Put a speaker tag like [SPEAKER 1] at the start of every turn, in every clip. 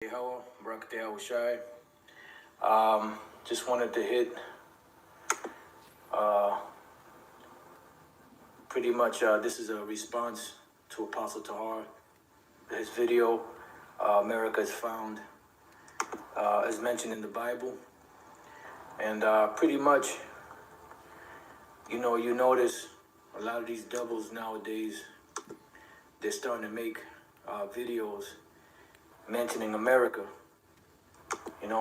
[SPEAKER 1] Hello, Barakatah Shai. Just wanted to hit uh, pretty much this is a response to Apostle Tahar. His video, America is Found, is mentioned in the Bible. And pretty much, you notice a lot of these doubles nowadays, they're starting to make videos mentioning America.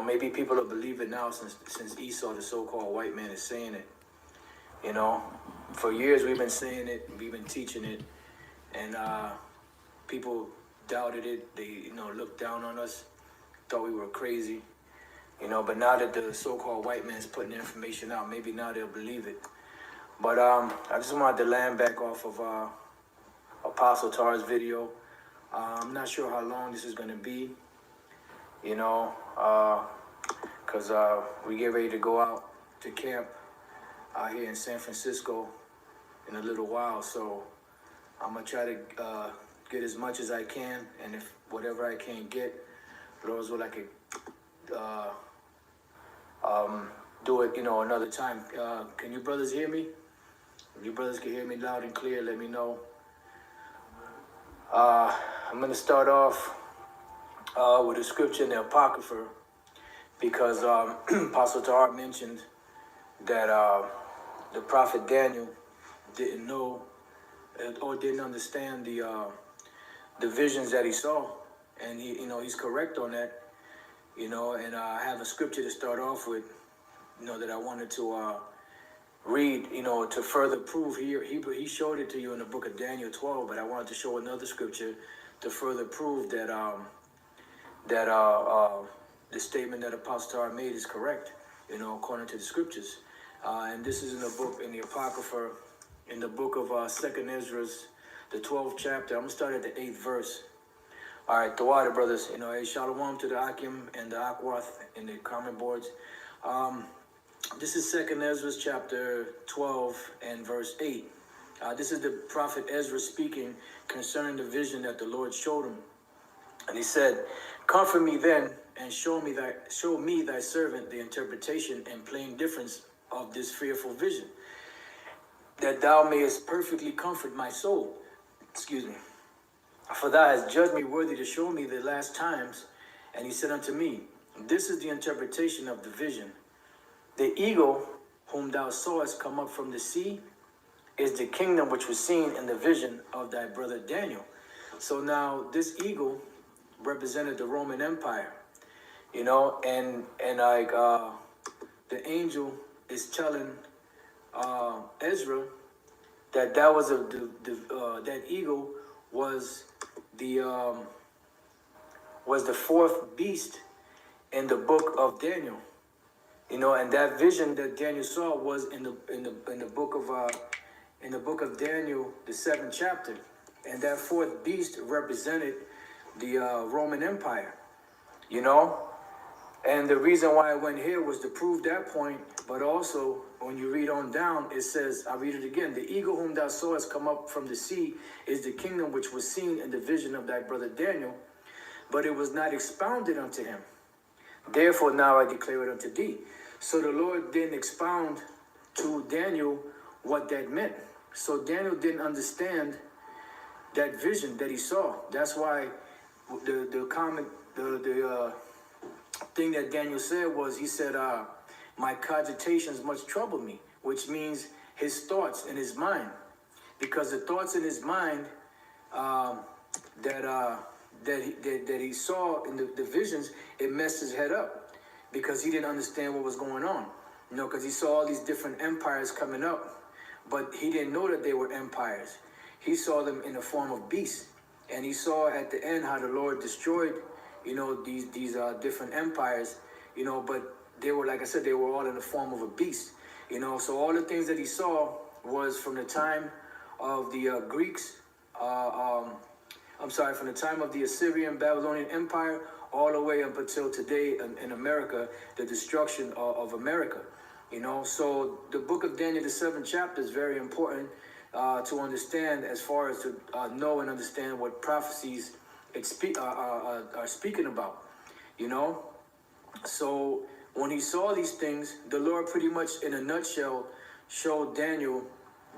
[SPEAKER 1] Maybe people will believe it now since Esau, the so-called white man, is saying it. For years we've been saying it, we've been teaching it, and people doubted it. They, looked down on us, thought we were crazy. But now that the so-called white man is putting the information out, maybe now they'll believe it. But I just wanted to land back off of Apostle Tar's video. I'm not sure how long this is going to be, because we get ready to go out to camp out here in San Francisco in a little while. So I'm going to try to get as much as I can. And if whatever I can't get, Lord's will, I could do it, another time. Can you brothers hear me? If you brothers can hear me loud and clear, let me know. I'm going to start off with a scripture in the Apocrypha, because Apostle Tahar mentioned that the prophet Daniel didn't know or didn't understand the visions that he saw, and he's correct on that. And I have a scripture to start off with, that I wanted to read, to further prove. He showed it to you in the book of Daniel 12, but I wanted to show another scripture to further prove that the statement that Apostle Tahar made is correct, according to the scriptures. And this is in the Apocrypha, in the book of 2nd Ezra, the 12th chapter. I'm going to start at the 8th verse. All right, the water brothers, shalom to the Akim and the Akwath in the comment boards. This is 2nd Ezra chapter 12 and verse 8. This is the prophet Ezra speaking concerning the vision that the Lord showed him. And he said, "Comfort me then, and show me thy servant the interpretation and plain difference of this fearful vision, that thou mayest perfectly comfort my soul. Excuse me. For thou hast judged me worthy to show me the last times." And he said unto me, "This is the interpretation of the vision. The eagle whom thou sawest come up from the sea is the kingdom which was seen in the vision of thy brother Daniel." So now this eagle represented the Roman Empire, and like the angel is telling Ezra that that eagle was the fourth beast in the book of Daniel, and that vision that Daniel saw was in the book of Daniel, the 7th chapter, and that fourth beast represented the Roman Empire, and the reason why I went here was to prove that point. But also, when you read on down, it says, I'll read it again: "The eagle whom thou sawest come up from the sea is the kingdom which was seen in the vision of thy brother Daniel, but it was not expounded unto him. Therefore now I declare it unto thee." So the Lord didn't expound to Daniel what that meant. So Daniel didn't understand that vision that he saw. That's why the thing that Daniel said was, he said, "My cogitations much troubled me," which means his thoughts in his mind, because the thoughts in his mind that he saw in the visions, it messed his head up, because he didn't understand what was going on. Because he saw all these different empires coming up, but he didn't know that they were empires. He saw them in the form of beasts, and he saw at the end how the Lord destroyed, these different empires, but they were, like I said, they were all in the form of a beast, So all the things that he saw was from the time of the Greeks, from the time of the Assyrian Babylonian Empire all the way up until today in America, the destruction of America. So the book of Daniel, the 7th chapter, is very important to understand, as far as to know and understand what prophecies are speaking about. you know. So when he saw these things, the Lord pretty much in a nutshell showed Daniel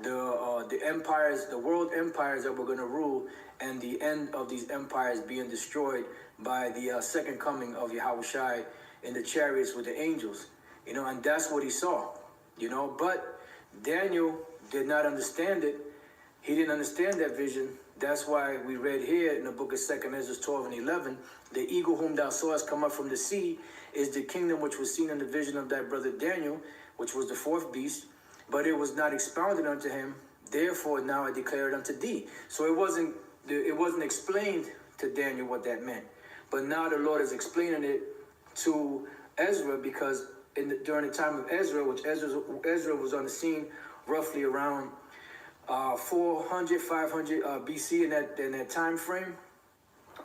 [SPEAKER 1] the empires, the world empires that were going to rule, and the end of these empires being destroyed by the second coming of Yahushua in the chariots with the angels, you know, and that's what he saw, you know. But Daniel did not understand it. He didn't understand that vision. That's why we read here in the book of 2nd Ezra 12 and 11, the eagle whom thou sawest come up from the sea is the kingdom which was seen in the vision of thy brother Daniel, which was the fourth beast, but it was not expounded unto him. Therefore now I declare it unto thee. So it wasn't explained to Daniel what that meant. But now the Lord is explaining it to Ezra, because during the time of Ezra, which Ezra was on the scene roughly around 400, 500 BC in that time frame.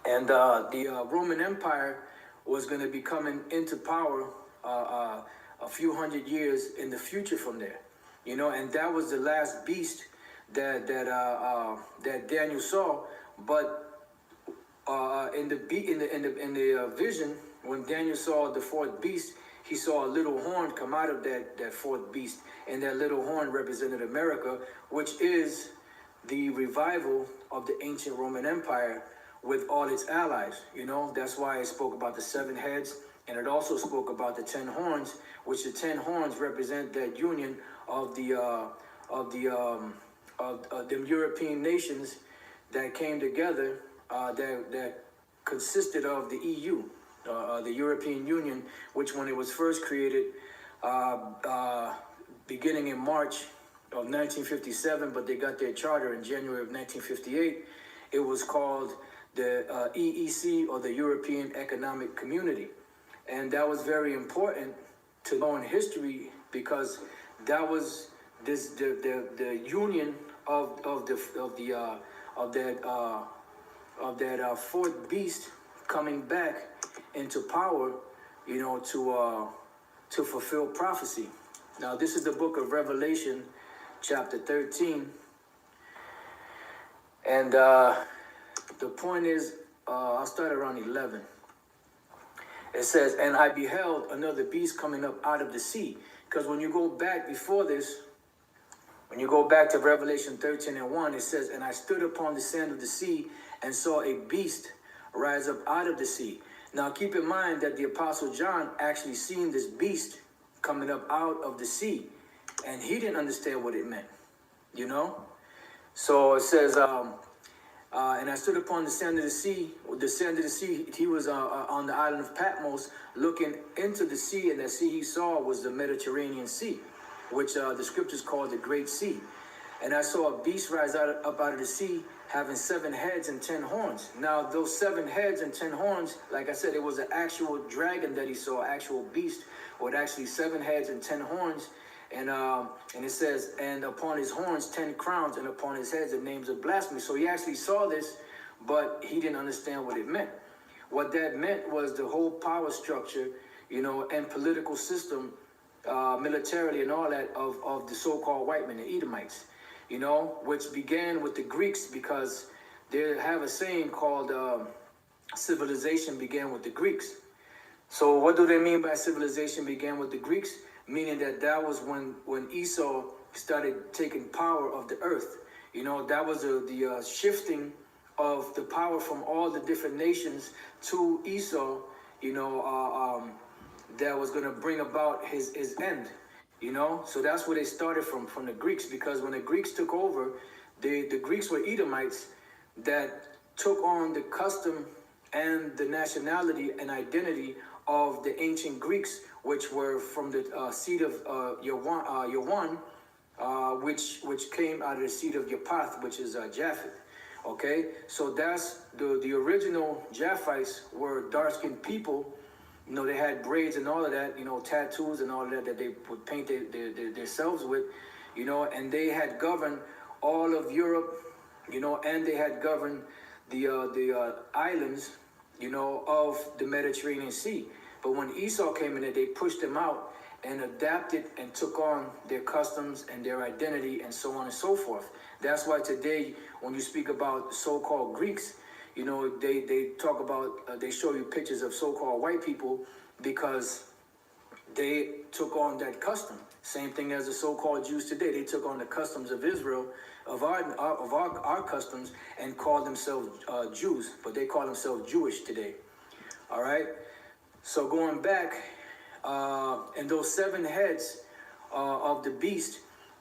[SPEAKER 1] And the Roman Empire was going to be coming into power a few hundred years in the future from there, you know. And that was the last beast that Daniel saw. But in the vision, when Daniel saw the fourth beast, he saw a little horn come out of that fourth beast, and that little horn represented America, which is the revival of the ancient Roman Empire with all its allies. You know, that's why it spoke about the 7 heads, and it also spoke about the 10 horns, which the 10 horns represent that union of the European nations that came together, that consisted of the EU, the European Union, which when it was first created, beginning in March of 1957, but they got their charter in January of 1958, it was called the EEC, or the European Economic Community. And that was very important to know in history, because that was the union of that fourth beast coming back into power, you know, to fulfill prophecy. Now this is the book of Revelation, chapter 13, and the point is, I'll start around 11. It says, and I beheld another beast coming up out of the sea. Because when you go back before this, when you go back to Revelation 13 and 1, it says, and I stood upon the sand of the sea and saw a beast rise up out of the sea. Now keep in mind that the Apostle John actually seen this beast coming up out of the sea, and he didn't understand what it meant, you know. So it says, and I stood upon the sand of the sea. The sand of the sea, he was on the island of Patmos, looking into the sea, and the sea he saw was the Mediterranean Sea, which the scriptures call the Great Sea. And I saw a beast rise up out of the sea, having 7 heads and 10 horns. Now, those 7 heads and 10 horns, like I said, it was an actual dragon that he saw, actual beast, with actually 7 heads and 10 horns. And it says, and upon his horns 10 crowns, and upon his heads the names of blasphemy. So he actually saw this, but he didn't understand what it meant. What that meant was the whole power structure, you know, and political system, militarily and all that, of the so-called white men, the Edomites, you know, which began with the Greeks, because they have a saying called civilization began with the Greeks. So what do they mean by civilization began with the Greeks? Meaning that was when Esau started taking power of the earth. You know, that was the shifting of the power from all the different nations to Esau, you know, that was going to bring about his end, you know. So that's where they started from the Greeks, because when the Greeks took over, the Greeks were Edomites that took on the custom and the nationality and identity of the ancient Greeks, which were from the seed of Yawan, which came out of the seed of Japheth, which is Japheth. Okay, so that's the original Japhites were dark-skinned people. You know, they had braids and all of that, you know, tattoos and all of that they would paint themselves with, you know, and they had governed all of Europe, you know, and they had governed the islands, you know, of the Mediterranean Sea. But when Esau came in there, they pushed them out and adapted and took on their customs and their identity and so on and so forth. That's why today, when you speak about so-called Greeks, you know, they talk about, they show you pictures of so-called white people because they took on that custom. Same thing as the so-called Jews today. They took on the customs of Israel, of our customs, and called themselves Jews, but they call themselves Jewish today. All right. So going back, and those 7 heads of the beast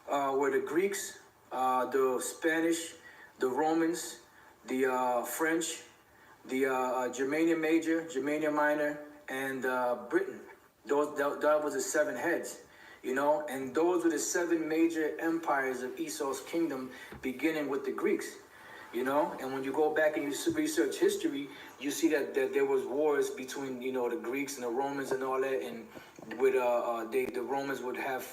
[SPEAKER 1] were the Greeks, the Spanish, the Romans, the French, the Germania Major, Germania Minor, and Britain. That was the 7 heads, you know, and those were the 7 major empires of Esau's kingdom, beginning with the Greeks, you know. And when you go back and you research history, you see that there was wars between, you know, the Greeks and the Romans and all that, and with the Romans would have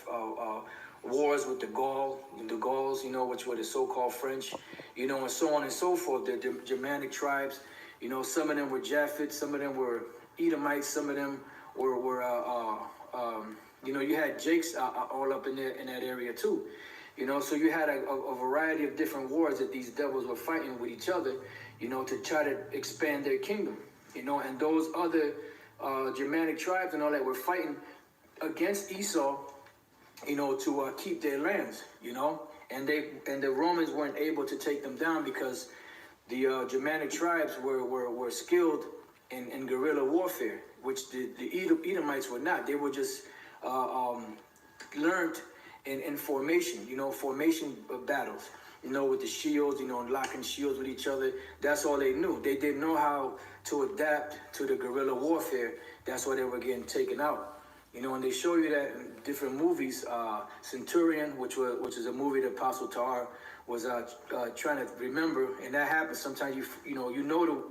[SPEAKER 1] wars with the Gauls, you know, which were the so-called French, you know, and so on and so forth. The Germanic tribes, you know, some of them were Japhet, some of them were Edomites, some of them were you know, you had Jakes all up in that area too, you know. So you had a variety of different wars that these devils were fighting with each other, you know, to try to expand their kingdom, you know. And those other Germanic tribes and all that were fighting against Esau, you know, to keep their lands, you know. And the Romans weren't able to take them down because the Germanic tribes were skilled in guerrilla warfare, which the Edomites were not. They were just learned in formation, you know, formation battles, you know, with the shields, you know, locking shields with each other. That's all they knew. They didn't know how to adapt to the guerrilla warfare. That's why they were getting taken out, you know. And they show you that in different movies. Centurion, which is a movie that Apostle Tahar was trying to remember, and that happens sometimes. You know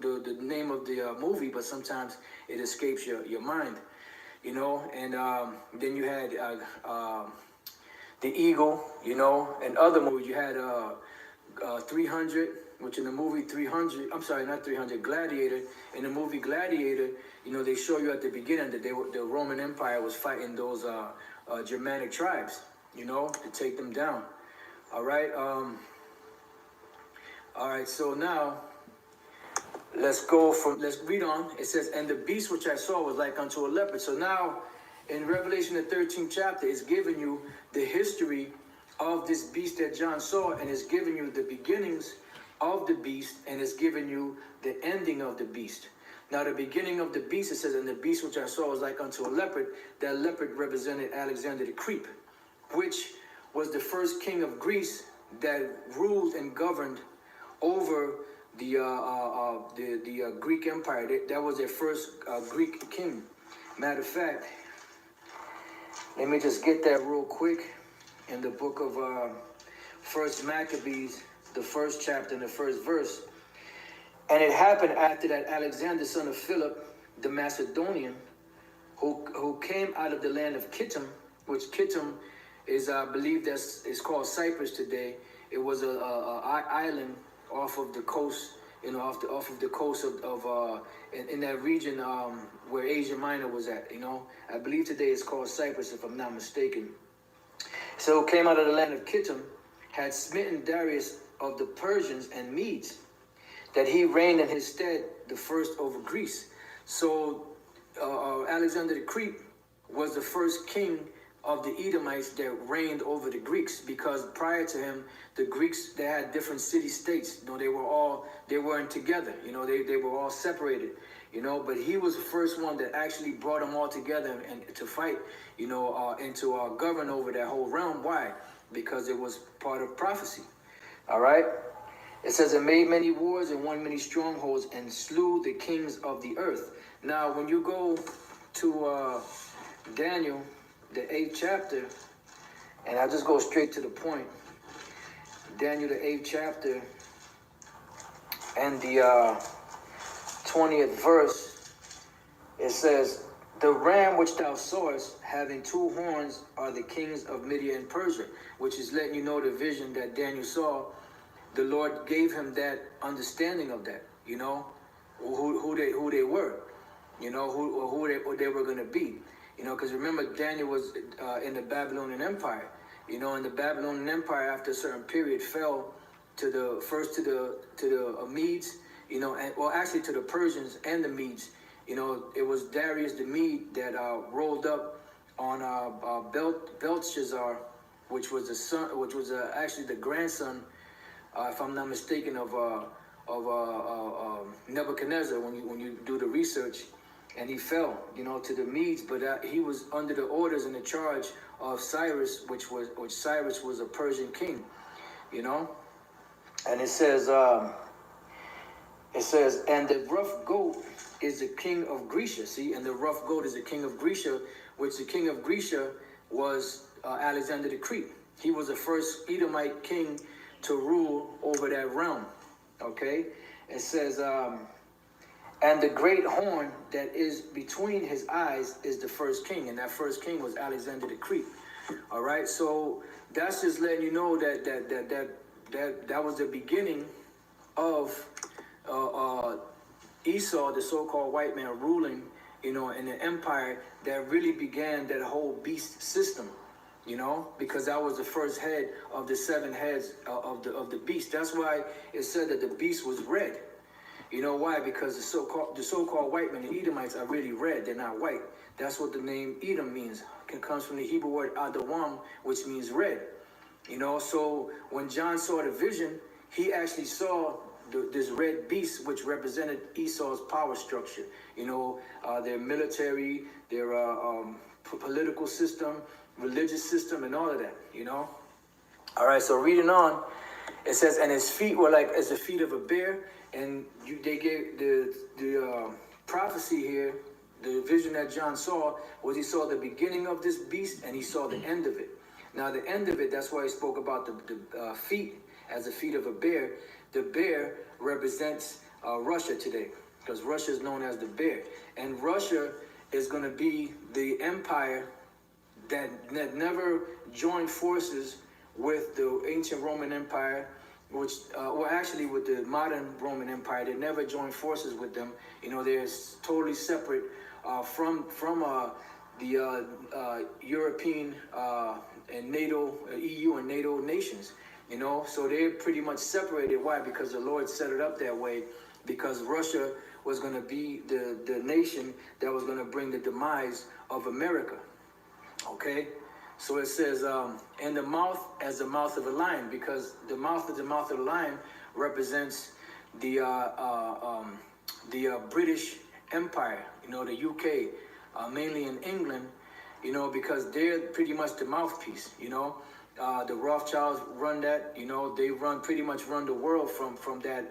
[SPEAKER 1] the name of the movie, but sometimes it escapes your mind, you know. And then you had The Eagle, you know, and other movies. You had 300, which in the movie 300, I'm sorry, not 300, Gladiator. In the movie Gladiator, you know, they show you at the beginning that the Roman Empire was fighting those Germanic tribes, you know, to take them down. All right. All right. So now let's read on. It says, and the beast which I saw was like unto a leopard. So now in Revelation, the 13th chapter, is giving you the history of this beast that John saw, and it's giving you the beginnings of the beast, and it's giving you the ending of the beast. Now, the beginning of the beast, it says, and the beast which I saw was like unto a leopard. That leopard represented Alexander the Creep, which was the first king of Greece that ruled and governed over the Greek Empire. That was their first Greek king. Matter of fact, let me just get that real quick. In the book of First Maccabees, the 1st chapter and the 1st verse. And it happened after that Alexander, son of Philip, the Macedonian, who came out of the land of Kittim, which Kittim is, I believe, is called Cyprus today. It was a island off of the coast, you know, off of the coast of in that region where Asia Minor was at, you know. I believe today it's called Cyprus, if I'm not mistaken. So came out of the land of Kittim, had smitten Darius of the Persians and Medes, that he reigned in his stead the first over Greece. So Alexander the Creep was the first king of the Edomites that reigned over the Greeks, because prior to him, the Greeks, they had different city-states. You know, they weren't together. You know, they were all separated. You know, but he was the first one that actually brought them all together and to fight, you know, and to govern over that whole realm. Why? Because it was part of prophecy. All right? It says, it made many wars and won many strongholds and slew the kings of the earth. Now, when you go to Daniel, the 8th chapter, and I'll just go straight to the point. Daniel, the 8th chapter, and the 20th verse, it says, the ram which thou sawest, having 2 horns, are the kings of Media and Persia, which is letting you know the vision that Daniel saw. The Lord gave him that understanding of that, you know, who they were, you know, who they were going to be, you know, because remember, Daniel was in the Babylonian Empire, you know, and the Babylonian Empire after a certain period fell to the Medes, you know, and well, actually to the Persians and the Medes. You know, it was Darius the Mede that rolled up on Belshazzar, which was the son, which was actually the grandson, if I'm not mistaken, of Nebuchadnezzar. When you do the research, and he fell, you know, to the Medes, but he was under the orders and the charge of Cyrus, which Cyrus was a Persian king, you know, and it says, and the rough goat is the king of Grecia. See, and the rough goat is the king of Grecia, which the king of Grecia was Alexander the Great. He was the first Edomite king to rule over that realm. Okay, it says, and the great horn that is between his eyes is the first king, and that first king was Alexander the Great. All right, so that's just letting you know that was the beginning of Esau, the so-called white man, ruling, you know, in an empire that really began that whole beast system, you know, because that was the first head of the 7 heads of the beast. That's why it said that the beast was red. You know why? Because the so-called white men, the Edomites, are really red. They're not white. That's what the name Edom means. It comes from the Hebrew word Adawam, which means red. You know, so when John saw the vision, he actually saw this red beast, which represented Esau's power structure. You know, their military, their political system, religious system, and all of that, you know. All right, so reading on, it says, and his feet were like as the feet of a bear. And they gave the prophecy here, the vision that John saw, was he saw the beginning of this beast and he saw the end of it. Now the end of it, that's why he spoke about the feet as the feet of a bear. The bear represents Russia today, because Russia is known as the bear. And Russia is going to be the empire that never joined forces with the ancient Roman Empire, which, well, actually with the modern Roman Empire. They never joined forces with them. You know, they're totally separate from the European and NATO, EU and NATO nations. You know, so they're pretty much separated. Why? Because the Lord set it up that way, because Russia was going to be the nation that was going to bring the demise of America. Okay? So it says, and the mouth as the mouth of a lion, because the mouth of the lion represents the British Empire, you know, the UK, mainly in England, you know, because they're pretty much the mouthpiece, you know. The Rothschilds run that, you know, they pretty much run the world from that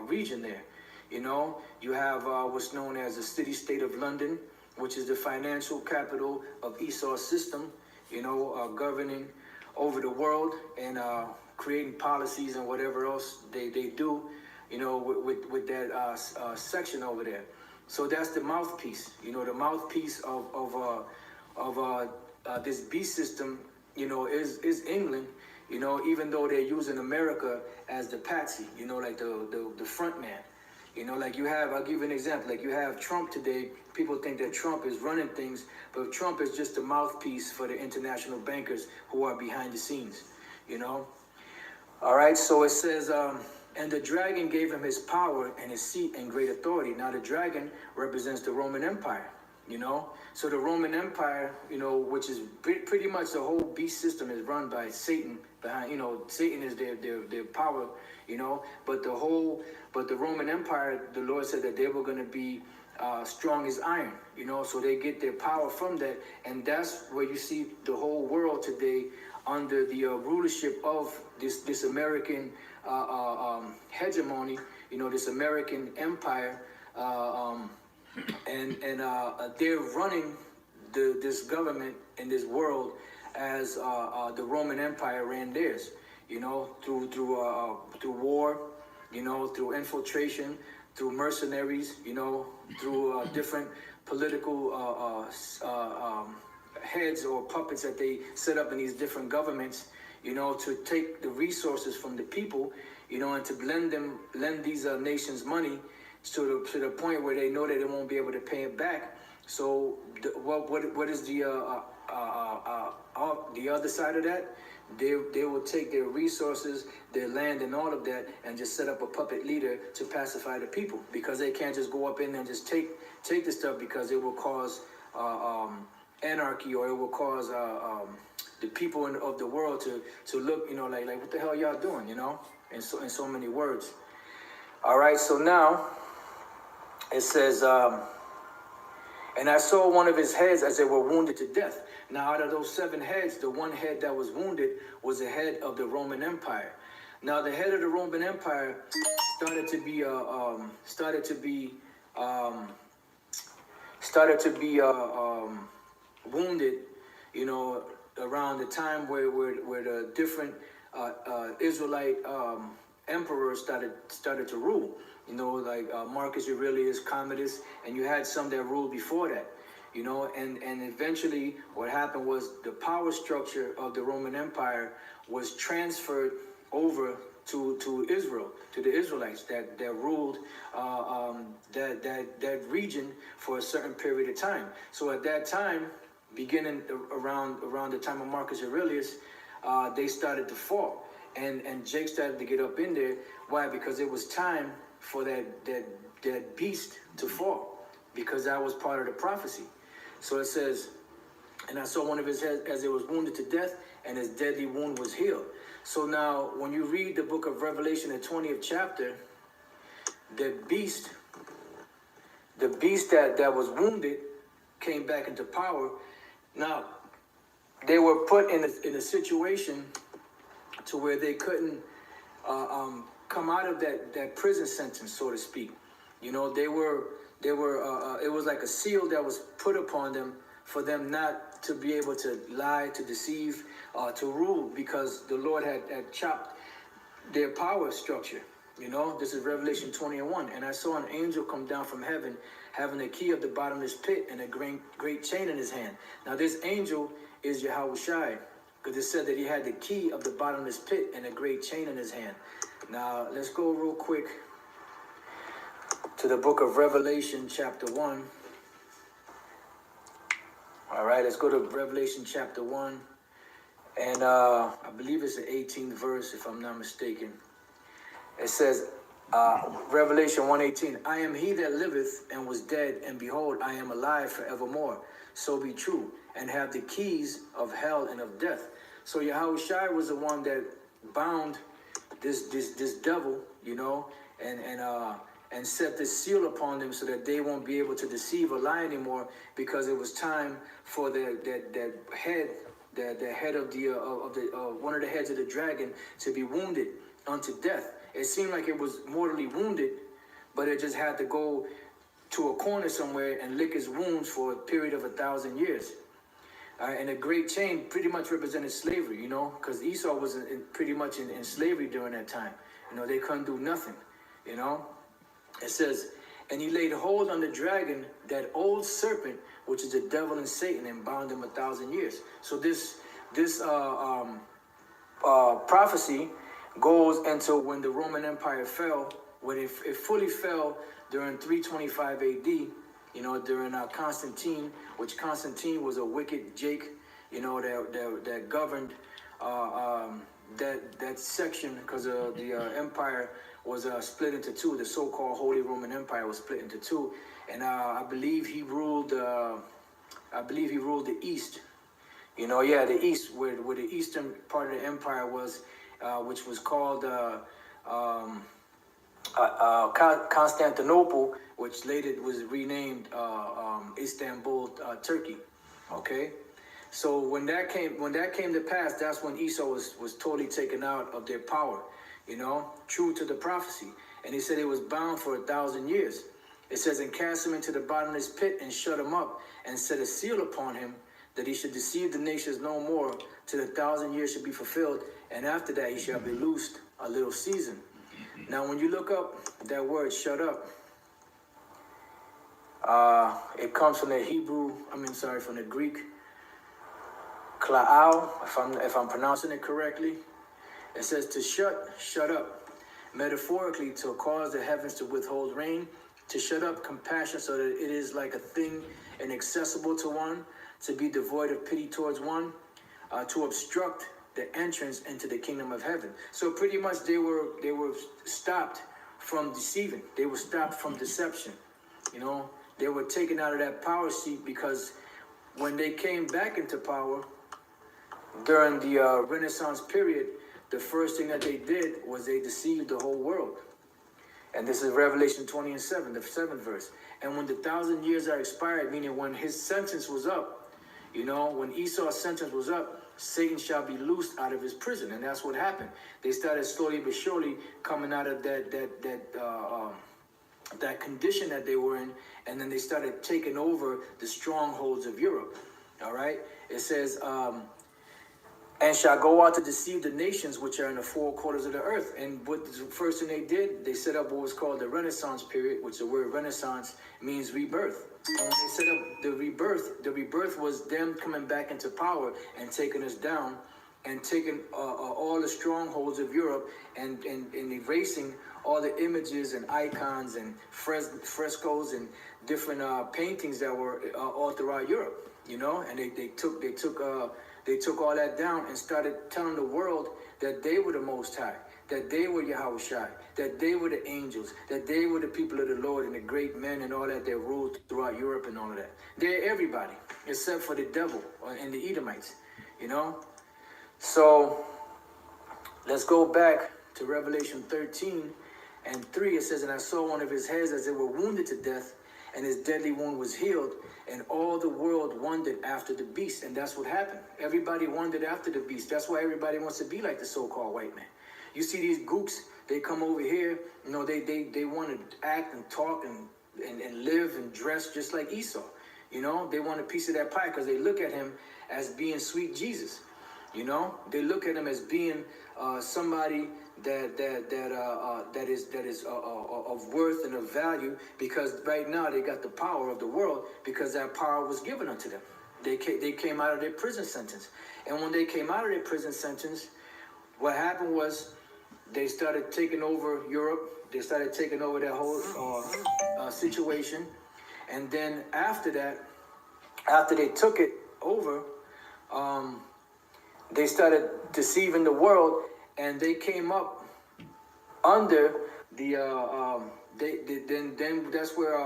[SPEAKER 1] region there. You know, you have what's known as the city-state of London, which is the financial capital of Esau's system, you know, governing over the world and creating policies and whatever else they do, you know, with that section over there. So that's the mouthpiece, you know, the mouthpiece of this beast system, you know, is England, you know, even though they're using America as the patsy, you know, like the front man. You know, like you have, I'll give you an example, like you have Trump today. People think that Trump is running things, but Trump is just a mouthpiece for the international bankers who are behind the scenes, you know. All right, so it says, and the dragon gave him his power and his seat and great authority. Now the dragon represents the Roman Empire, you know. So the Roman Empire, you know, which is pretty much the whole beast system is run by Satan behind, you know, Satan is their power, you know, but the Roman Empire, the Lord said that they were going to be strong as iron, you know, so they get their power from that. And that's where you see the whole world today under the rulership of this American hegemony, you know, this American empire, and they're running this government in this world as the Roman Empire ran theirs, you know, through war, you know, through infiltration, through mercenaries, you know, through different political heads or puppets that they set up in these different governments, you know, to take the resources from the people, you know, and to lend these nations money to the point where they know that they won't be able to pay it back. So what is the other side of that? They will take their resources, their land, and all of that, and just set up a puppet leader to pacify the people, because they can't just go up in there and just take the stuff, because it will cause anarchy, or it will cause the people of the world to look, like what the hell y'all doing, in so many words. All right, so now it says, and I saw one of his heads as they were wounded to death. Now, out of those 7 heads, the one head that was wounded was the head of the Roman Empire. Now, the head of the Roman Empire started to be wounded, around the time where the different Israelite emperors started to rule. Like Marcus Aurelius, Commodus, and you had some that ruled before that. And eventually what happened was the power structure of the Roman Empire was transferred over to Israel, to the Israelites that ruled that region for a certain period of time. So at that time, beginning around the time of Marcus Aurelius, they started to fall, and Jake started to get up in there. Why? Because it was time for that beast to fall, because that was part of the prophecy. So it says, and I saw one of his heads as it was wounded to death, and his deadly wound was healed. So now, when you read the book of Revelation, the 20th chapter, the beast that was wounded came back into power. Now, they were put in a situation to where they couldn't come out of that prison sentence, so to speak. They were it was like a seal that was put upon them for them not to be able to lie, to deceive, to rule, because the Lord had chopped their power structure. This is Revelation 20:1. And I saw an angel come down from heaven, having the key of the bottomless pit and a great chain in his hand. Now this angel is Yahushai, because it said that he had the key of the bottomless pit and a great chain in his hand. Now let's go real quick to the book of Revelation chapter 1. All right, let's go to Revelation chapter 1. And I believe it's the 18th verse, if I'm not mistaken. It says, Revelation 1:18, I am he that liveth and was dead, and behold, I am alive forevermore. So be true, and have the keys of hell and of death. So Yahushua was the one that bound this devil, and set this seal upon them so that they won't be able to deceive or lie anymore, because it was time for the head of one of the heads of the dragon to be wounded unto death. It seemed like it was mortally wounded, but it just had to go to a corner somewhere and lick his wounds for a period of 1,000 years. And a great chain pretty much represented slavery, because Esau was pretty much in slavery during that time. They couldn't do nothing, It says, and he laid hold on the dragon, that old serpent, which is the devil and Satan, and bound him 1,000 years. So this prophecy goes into when the Roman Empire fell, when it fully fell during 325 AD, during Constantine, which Constantine was a wicked Jake, that governed that section, because the empire was split into two. The so-called Holy Roman Empire was split into two, and I believe he ruled the East. The East, where the eastern part of the empire was, which was called Constantinople, which later was renamed Istanbul, Turkey. Okay, so when that came to pass, that's when Esau was totally taken out of their power. True to the prophecy. And he said he was bound for 1,000 years. It says, and cast him into the bottomless pit and shut him up and set a seal upon him, that he should deceive the nations no more till 1,000 years should be fulfilled. And after that, he shall be loosed a little season. Now, when you look up that word, shut up, it comes from the from the Greek, kla'al, if I'm pronouncing it correctly. It says to shut up, metaphorically to cause the heavens to withhold rain, to shut up compassion so that it is like a thing inaccessible to one, to be devoid of pity towards one, to obstruct the entrance into the kingdom of heaven. So pretty much they were stopped from deceiving. They were stopped from deception. You know, they were taken out of that power seat because when they came back into power during the Renaissance period, the first thing that they did was they deceived the whole world. And this is Revelation 20 and 7, the 7th verse. And when the 1,000 years are expired, meaning when his sentence was up, you know, when Esau's sentence was up, Satan shall be loosed out of his prison. And that's what happened. They started slowly but surely coming out of that condition that they were in, and then they started taking over the strongholds of Europe. All right? It says, and shall go out to deceive the nations which are in the four quarters of the earth. And what the first thing they did, they set up what was called the Renaissance period, which the word Renaissance means rebirth. And when they set up the rebirth was them coming back into power and taking us down and taking all the strongholds of Europe and erasing all the images and icons and frescoes and different paintings that were all throughout Europe, you know. And they took all that down and started telling the world that they were the Most High, that they were Yahushua, that they were the angels, that they were the people of the Lord and the great men and all that ruled throughout Europe and all of that. They're everybody except for the devil and the Edomites, you know. So let's go back to Revelation 13 and 3. It says, and I saw one of his heads as they were wounded to death, and his deadly wound was healed, and all the world wondered after the beast. And that's what happened. Everybody wondered after the beast. That's why everybody wants to be like the so-called white man. You see these gooks, they come over here, you know, they want to act and talk and live and dress just like Esau. You know, they want a piece of that pie because they look at him as being sweet Jesus. You know, they look at him as being somebody that is of worth and of value, because right now they got the power of the world because that power was given unto them. They came out of their prison sentence, and when they came out of their prison sentence, what happened was they started taking over Europe. They started taking over that whole situation, and then after that, after they took it over, they started deceiving the world, and they came up under the then that's where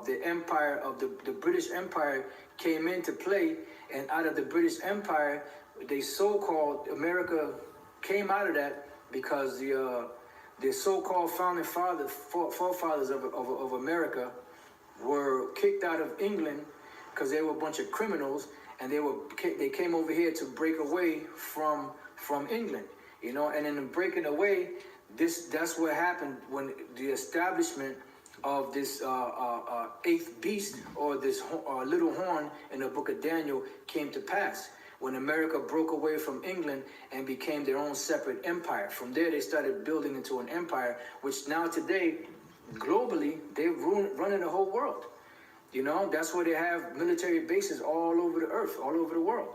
[SPEAKER 1] the empire of the British Empire came into play, and out of the British Empire, they so-called America came out of that because the so-called founding forefathers of America were kicked out of England because they were a bunch of criminals. And they came over here to break away from England, you know. And in breaking away, that's what happened when the establishment of this eighth beast, or this little horn in the book of Daniel, came to pass. When America broke away from England and became their own separate empire. From there, they started building into an empire, which now today, globally, they're running the whole world. You know, that's where they have military bases all over the earth, all over the world.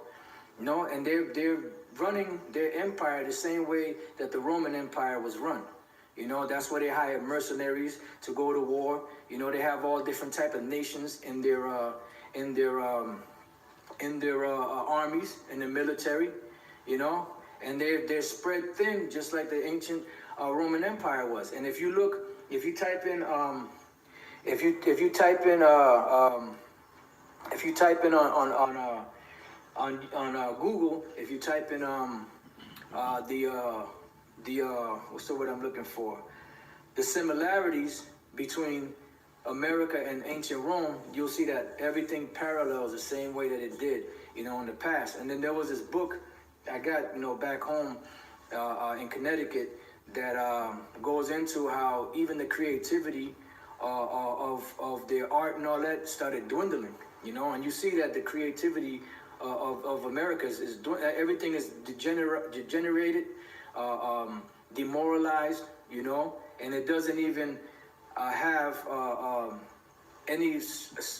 [SPEAKER 1] You know, and they're running their empire the same way that the Roman Empire was run. You know, that's where they hire mercenaries to go to war. You know, they have all different type of nations in their armies, in the military. You know, and they're spread thin, just like the ancient Roman Empire was. And if you type in on Google, if you type in what's the word I'm looking for? The similarities between America and ancient Rome, you'll see that everything parallels the same way that it did, you know, in the past. And then there was this book I got, you know, back home in Connecticut that goes into how even the creativity of their art and all that started dwindling, you know. And you see that the creativity of America is everything is degenerated, demoralized, you know, and it doesn't even have any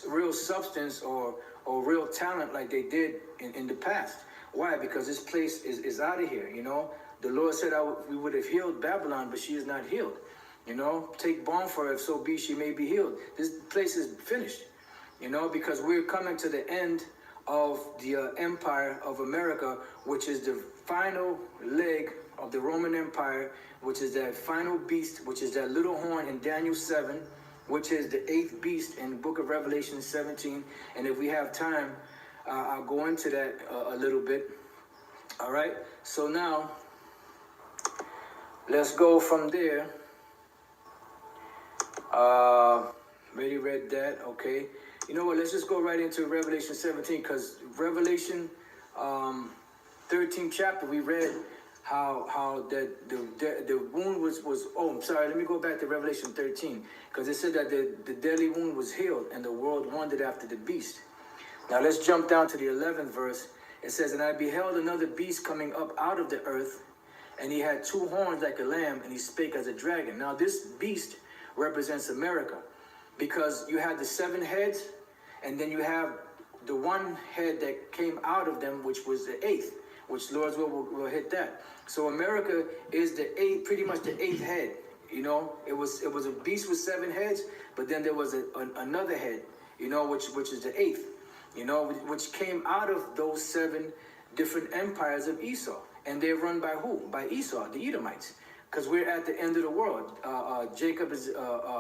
[SPEAKER 1] real substance or real talent like they did in the past. Why? Because this place is out of here, you know. The Lord said we would have healed Babylon, but she is not healed. take balm for her, if so be she may be healed. This place is finished, because we're coming to the end of the Empire of America, which is the final leg of the Roman Empire, which is that final beast, which is that little horn in Daniel 7, which is the 8th beast in the book of Revelation 17. And if we have time, I'll go into that a little bit. All right, so now let's go from there. Already read that, okay. You know what, let's just go right into Revelation 17, because Revelation 13th chapter, we read how the wound was oh, I'm sorry, let me go back to Revelation 13, because it said that the deadly wound was healed and the world wandered after the beast. Now let's jump down to the 11th verse. It says, and I beheld another beast coming up out of the earth, and he had 2 horns like a lamb, and he spake as a dragon. Now this beast represents America, because you have the 7 heads, and then you have the 1 head that came out of them, which was the 8th, which Lord's will hit that. So America is the 8th, pretty much the 8th head. It was a beast with 7 heads, but then there was another head, which is the 8th, which came out of those 7 different empires of Esau. And they're run by who? By Esau, the Edomites. Because we're at the end of the world.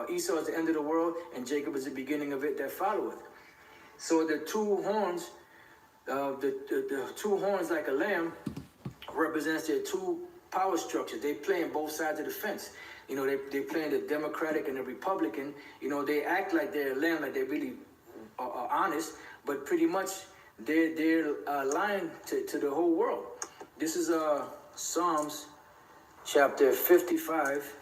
[SPEAKER 1] Esau is the end of the world, and Jacob is the beginning of it that followeth. So the 2 horns, the 2 horns like a lamb, represents their 2 power structures. They play on both sides of the fence. They play in the Democratic and the Republican. They act like they're a lamb, like they're really honest, but pretty much they're lying to the whole world. This is Psalms chapter 55,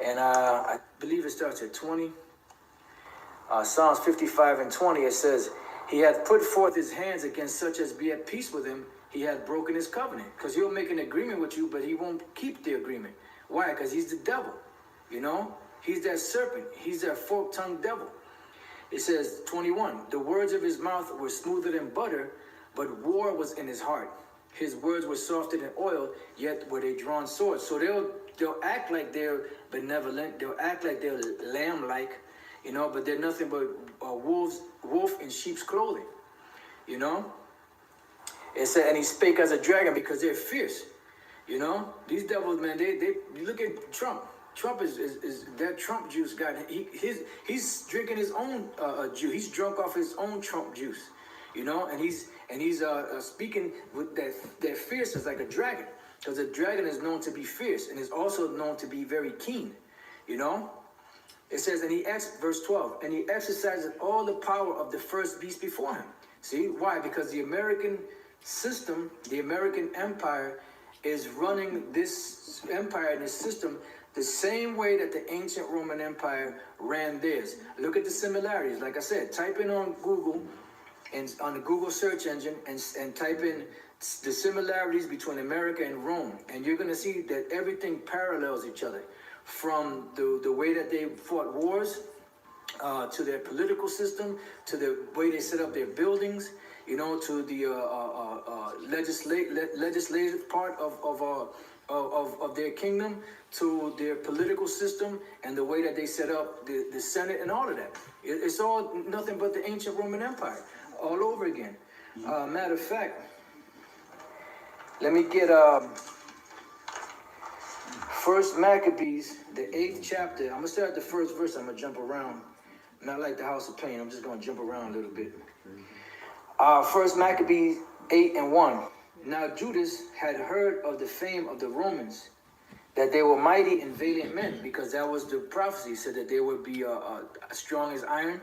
[SPEAKER 1] and I believe it starts at 20. Psalms 55 and 20, it says, he hath put forth his hands against such as be at peace with him. He hath broken his covenant. Because he'll make an agreement with you, but he won't keep the agreement. Why? Because he's the devil. He's that serpent. He's that fork-tongued devil. It says, 21, the words of his mouth were smoother than butter, but war was in his heart. His words were softer than oil, yet were they drawn swords. So they'll act like they're benevolent. They'll act like they're lamb-like, but they're nothing but wolf in sheep's clothing. It said, and he spake as a dragon, because they're fierce. These devils, man, they look at Trump. Trump is that Trump juice guy. He's drinking his own juice. He's drunk off his own Trump juice. And he's speaking with that fierceness like a dragon, because a dragon is known to be fierce and is also known to be very keen. It says, verse 12, and he exercises all the power of the first beast before him. See why? Because the American system, the American empire, is running this empire and this system the same way that the ancient Roman Empire ran theirs. Look at the similarities. Like I said, type in on Google, and on the Google search engine, and type in the similarities between America and Rome, and you're going to see that everything parallels each other, from the way that they fought wars, to their political system, to the way they set up their buildings, to the legislative part of their kingdom, to their political system, and the way that they set up the Senate and all of that. It's all nothing but the ancient Roman Empire all over again. Matter of fact, let me get First Maccabees, the 8th chapter. I'm going to start at the first verse. I'm going to jump around. Not like the House of Pain. I'm just going to jump around a little bit. First Maccabees 8 and 1. Now Judas had heard of the fame of the Romans, that they were mighty and valiant men, because that was the prophecy, said that they would be strong as iron.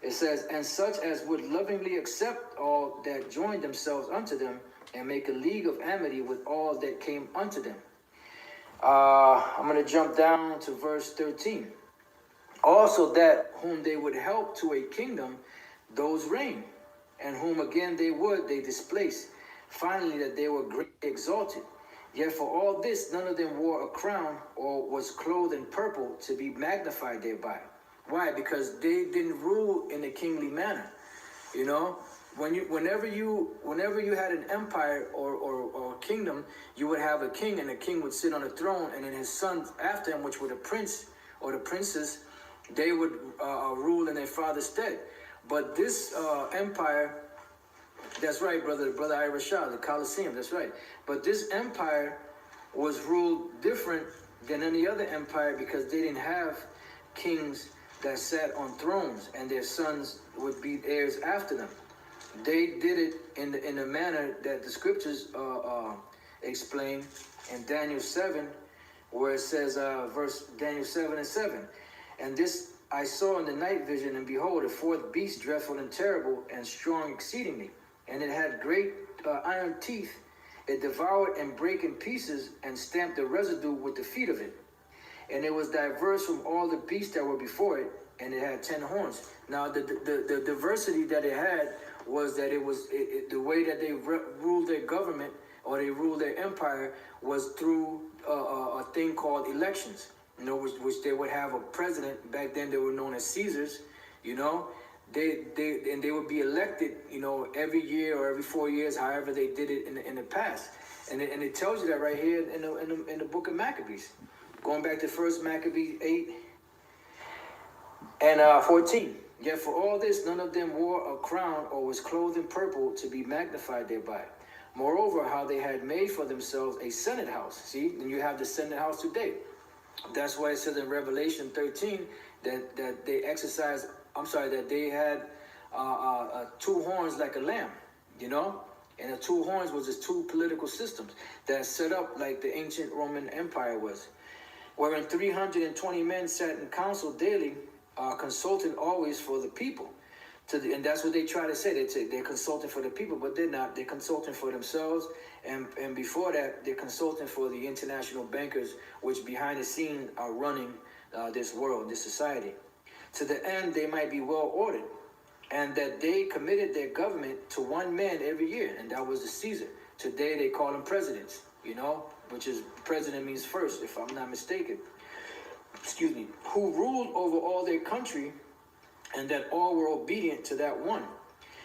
[SPEAKER 1] It says, and such as would lovingly accept all that joined themselves unto them, and make a league of amity with all that came unto them. I'm going to jump down to verse 13. Also that whom they would help to a kingdom, those reign, and whom again they displace. Finally, that they were greatly exalted. Yet for all this, none of them wore a crown or was clothed in purple to be magnified thereby. Why? Because they didn't rule in a kingly manner. whenever you had an empire or kingdom, you would have a king, and the king would sit on a throne, and then his sons after him, which were the prince or the princess, they would rule in their father's stead. But this empire, that's right, brother Irish Shah, the Colosseum, that's right. But this empire was ruled different than any other empire because they didn't have kings that sat on thrones and their sons would be heirs after them. They did it in a manner that the scriptures explain in Daniel 7, where it says, verse Daniel 7:7, and this I saw in the night vision, and behold, a fourth beast, dreadful and terrible, and strong exceedingly, and it had great iron teeth. It devoured and brake in pieces, and stamped the residue with the feet of it. And it was diverse from all the beasts that were before it, and it had 10 horns. Now, the diversity that it had was that the way that they ruled their government or they ruled their empire was through a thing called elections. You know, which they would have a president. Back then, they were known as Caesars. You know, they would be elected. You know, every year or every 4 years, however they did it in the past. And it tells you that right here in the book of Maccabees, going back to 1 Maccabees 8 and 14. Yet for all this, none of them wore a crown or was clothed in purple to be magnified thereby. Moreover, how they had made for themselves a senate house. See, and you have the senate house today. That's why it says in Revelation 13 that they had 2 horns like a lamb, you know? And the 2 horns was just 2 political systems that set up like the ancient Roman Empire was. Wherein 320 men sat in council daily, consulting always for the people. And that's what they try to say. They're consulting for the people, but they're not. They're consulting for themselves. And before that, they're consulting for the international bankers, which behind the scenes are running this world, this society. To the end, they might be well ordered. And that they committed their government to one man every year, and that was the Caesar. Today, they call them presidents, you know, which is president means first, if I'm not mistaken. Excuse me. Who ruled over all their country, and that all were obedient to that one,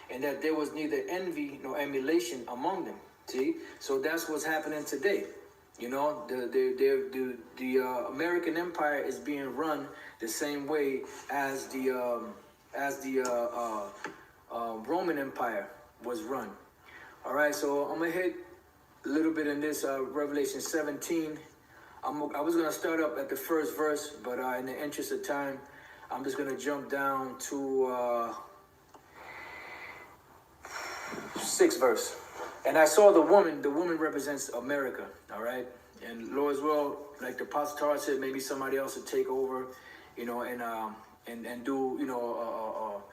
[SPEAKER 1] and that there was neither envy nor emulation among them. See, so that's what's happening today. You know, the American Empire is being run the same way as the Roman Empire was run. All right, so I'm gonna hit a little bit in this Revelation 17. I was gonna start up at the first verse, but in the interest of time, I'm just gonna jump down to 6th verse. And I saw the woman. The woman represents America. All right. And Lord as well, like the Apostle Tar said, maybe somebody else would take over, you know, and do, you know,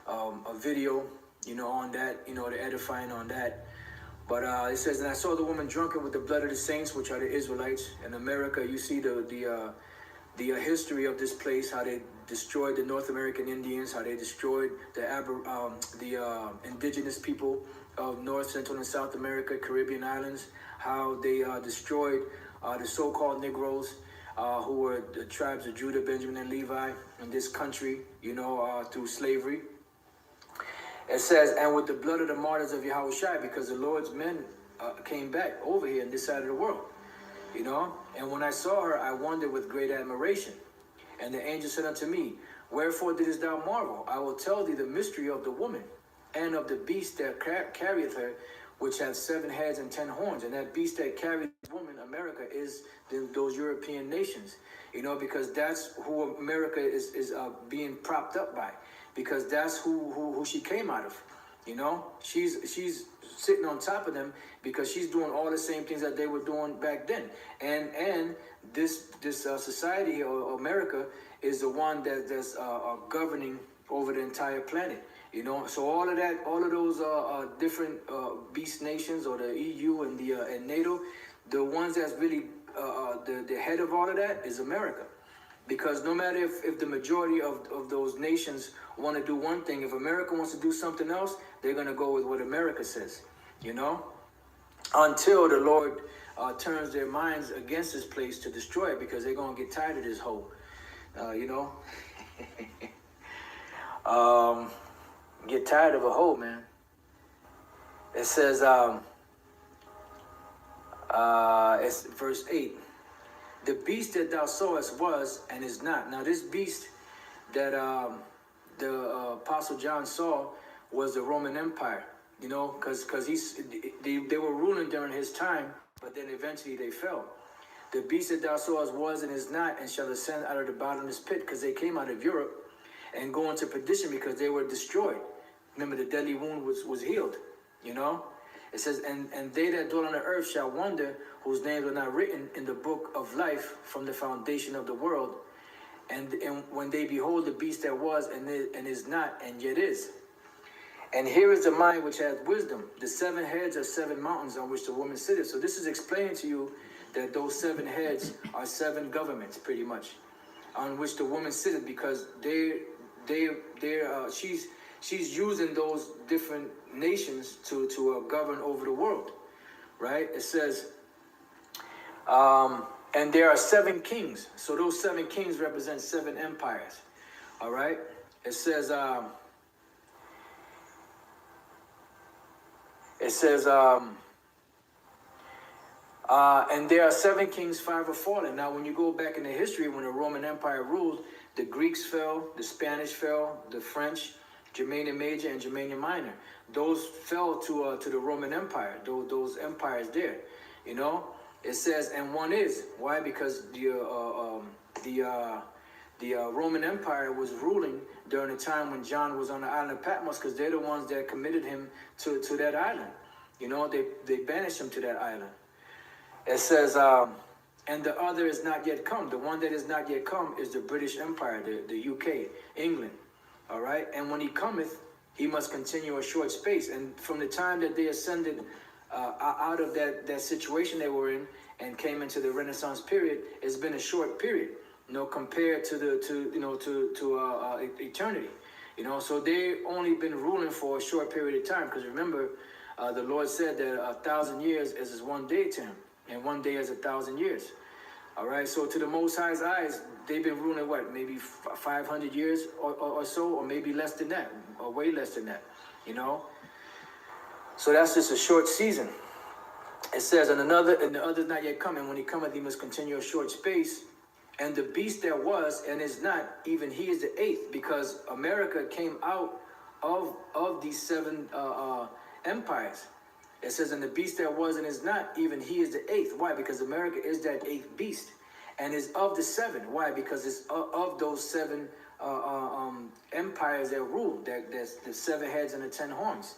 [SPEAKER 1] a video, you know, on that, you know, the edifying on that. But it says, and I saw the woman drunken with the blood of the saints, which are the Israelites. In America, you see the history of this place, how they destroyed the North American Indians, how they destroyed the indigenous people of North, Central, and South America, Caribbean islands, how they destroyed the so-called Negroes, who were the tribes of Judah, Benjamin, and Levi in this country, you know, through slavery. It says, and with the blood of the martyrs of Yahushua, because the Lord's men came back over here in this side of the world, you know. And when I saw her, I wondered with great admiration. And the angel said unto me, wherefore didst thou marvel? I will tell thee the mystery of the woman, and of the beast that carrieth her, which hath 7 heads and 10 horns. And that beast that carrieth the woman, America, is those European nations, you know, because that's who America is being propped up by, because that's who she came out of, you know. She's sitting on top of them because she's doing all the same things that they were doing back then. And this society or America is the one that's governing over the entire planet. You know, so all of those different beast nations, or the EU and and NATO, the ones that's really the head of all of that is America. Because no matter if the majority of those nations want to do one thing, if America wants to do something else, they're going to go with what America says, you know, until the Lord turns their minds against this place to destroy it, because they're going to get tired of this whole, you know. Get tired of a hoe, man. It says, it's verse 8. The beast that thou sawest was and is not. Now this beast that the Apostle John saw was the Roman Empire, you know, because they were ruling during his time, but then eventually they fell. The beast that thou sawest was and is not, and shall ascend out of the bottomless pit, because they came out of Europe, and go into perdition because they were destroyed. Remember, the deadly wound was healed, you know. It says, and they that dwell on the earth shall wonder, whose names are not written in the book of life from the foundation of the world. And when they behold the beast that was and is not, and yet is. And here is the mind which hath wisdom. The 7 heads are 7 mountains on which the woman sitteth. So this is explaining to you that those 7 heads are 7 governments, pretty much, on which the woman sitteth, because she's using those different nations to govern over the world, right? It says, and there are 7 kings. So those 7 kings represent 7 empires, all right? It says, and there are 7 kings, 5 are fallen. Now, when you go back into history, when the Roman Empire ruled, the Greeks fell, the Spanish fell, the French, Germania Major and Germania Minor. Those fell to the Roman Empire. Those empires there, you know. It says, and one is why? Because the Roman Empire was ruling during the time when John was on the island of Patmos, because they're the ones that committed him to that island. You know, they banished him to that island. It says, and the other is not yet come. The one that is not yet come is the British Empire, the UK, England. All right. And when he cometh, he must continue a short space. And from the time that they ascended out of that situation they were in and came into the Renaissance period, it's been a short period, you know, compared to eternity, you know. So they only been ruling for a short period of time, because remember, the Lord said that 1,000 years is as one day to him, and one day is 1,000 years. All right. So to the Most High's eyes, they've been ruling what, maybe 500 years or so, or maybe less than that, or way less than that, you know. So that's just a short season. It says, and the other is not yet coming. When he cometh, he must continue a short space. And the beast that was and is not, even he is the 8th, because America came out of these 7 empires. It says, and the beast that was and is not, even he is the 8th. Why? Because America is that 8th beast, and is of the 7. Why? Because it's of those 7 empires that rule. That's the 7 heads and the 10 horns,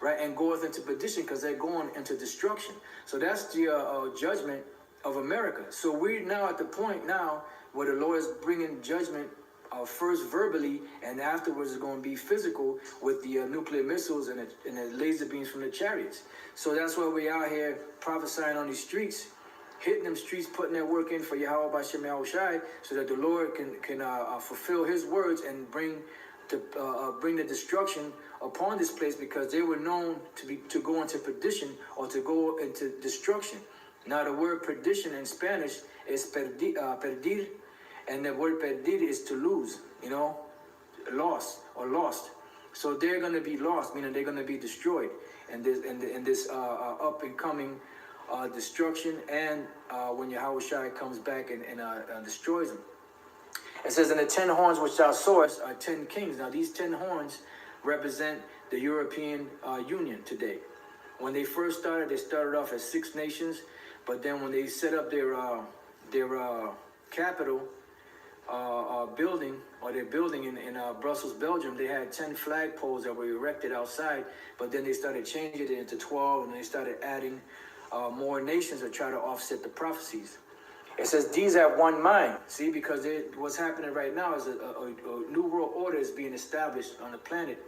[SPEAKER 1] right? And goeth into perdition, because they're going into destruction. So that's the judgment of America. So we're now at the point now where the Lord is bringing judgment, first verbally, and afterwards is going to be physical with the nuclear missiles and the laser beams from the chariots. So that's why we're out here prophesying on these streets, hitting them streets, putting that work in for Yahweh B'Shem Yahushai, so that the Lord can fulfill his words and bring the destruction upon this place, because they were known to go into perdition, or to go into destruction. Now the word perdition in Spanish is perdir, and the word perdir is to lose, you know, lost. So they're going to be lost, meaning they're going to be destroyed in this up and coming destruction, and when Yahushua comes back and destroys them. It says, and the 10 horns which thou sawest are 10 kings. Now these 10 horns represent the European Union today. When they first started, they started off as 6 nations, but then when they set up their capital building, or their building in Brussels, Belgium, they had 10 flagpoles that were erected outside, but then they started changing it into 12, and they started adding more nations to try to offset the prophecies. It says, these have one mind. See, because what's happening right now is a new world order is being established on the planet,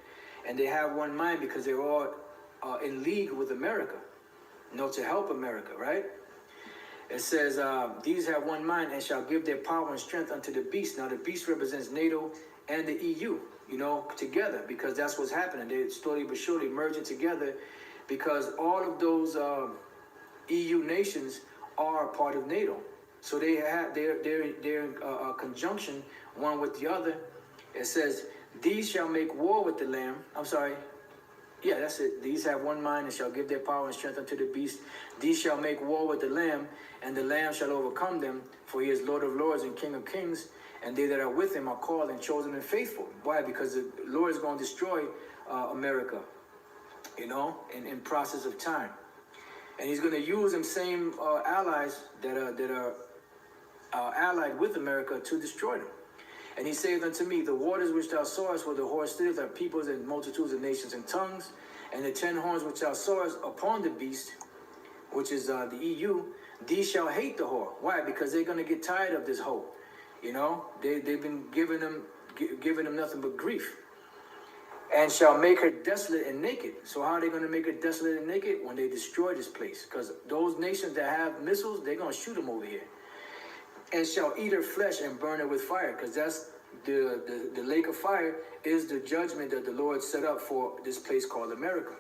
[SPEAKER 1] and they have one mind because they're all in league with America, you know, to help America, right? It says, these have one mind and shall give their power and strength unto the beast. Now the beast represents NATO and the EU, you know, together, because that's what's happening. They're slowly but surely merging together, because all of those EU nations are part of NATO. So they're in conjunction one with the other. It says, these shall make war with the Lamb. I'm sorry. Yeah, that's it. These have one mind and shall give their power and strength unto the beast. These shall make war with the Lamb, and the Lamb shall overcome them, for he is Lord of lords and King of kings, and they that are with him are called and chosen and faithful. Why? Because the Lord is going to destroy America, in process of time. And he's going to use them same allies that are allied with America to destroy them. And he saith unto me, the waters which thou sawest where the horse sitteth are peoples and multitudes of nations and tongues. And the 10 horns which thou sawest upon the beast, which is the EU, these shall hate the whore. Why? Because they're going to get tired of this whore. They've been giving them nothing but grief. And shall make her desolate and naked. So how are they going to make her desolate and naked? When they destroy this place. Because those nations that have missiles, they're going to shoot them over here. And shall eat her flesh and burn her with fire, because that's the lake of fire is the judgment that the Lord set up for this place called America.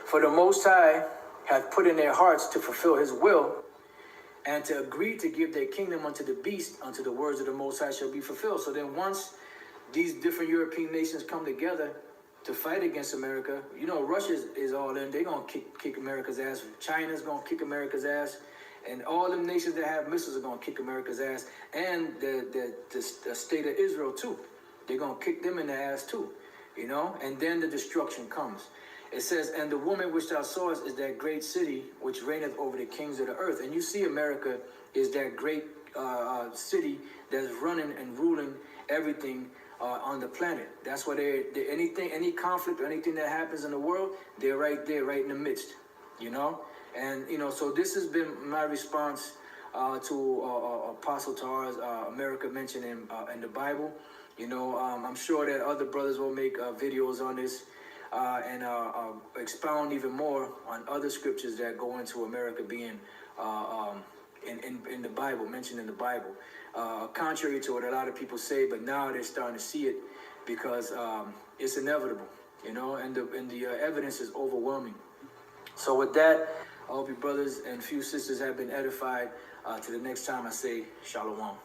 [SPEAKER 1] For the Most High hath put in their hearts to fulfill his will, and to agree to give their kingdom unto the beast, unto the words of the Most High shall be fulfilled. So then once these different European nations come together to fight against America, Russia is all in. They're going to kick America's ass. China's going to kick America's ass. And all them nations that have missiles are going to kick America's ass. And the state of Israel, too. They're going to kick them in the ass, too. And then the destruction comes. It says, and the woman which thou sawest is that great city which reigneth over the kings of the earth. And you see America is that great city that's running and ruling everything on the planet. That's why any conflict or anything that happens in the world, they're right there, right in the midst, And, so this has been my response to Apostle Tar's America mentioned in the Bible. I'm sure that other brothers will make videos on this and expound even more on other scriptures that go into America being in the Bible, mentioned in the Bible. Contrary to what a lot of people say, but now they're starting to see it because it's inevitable, and the evidence is overwhelming. So with that, I hope you brothers and few sisters have been edified. To the next time I say, Shalom.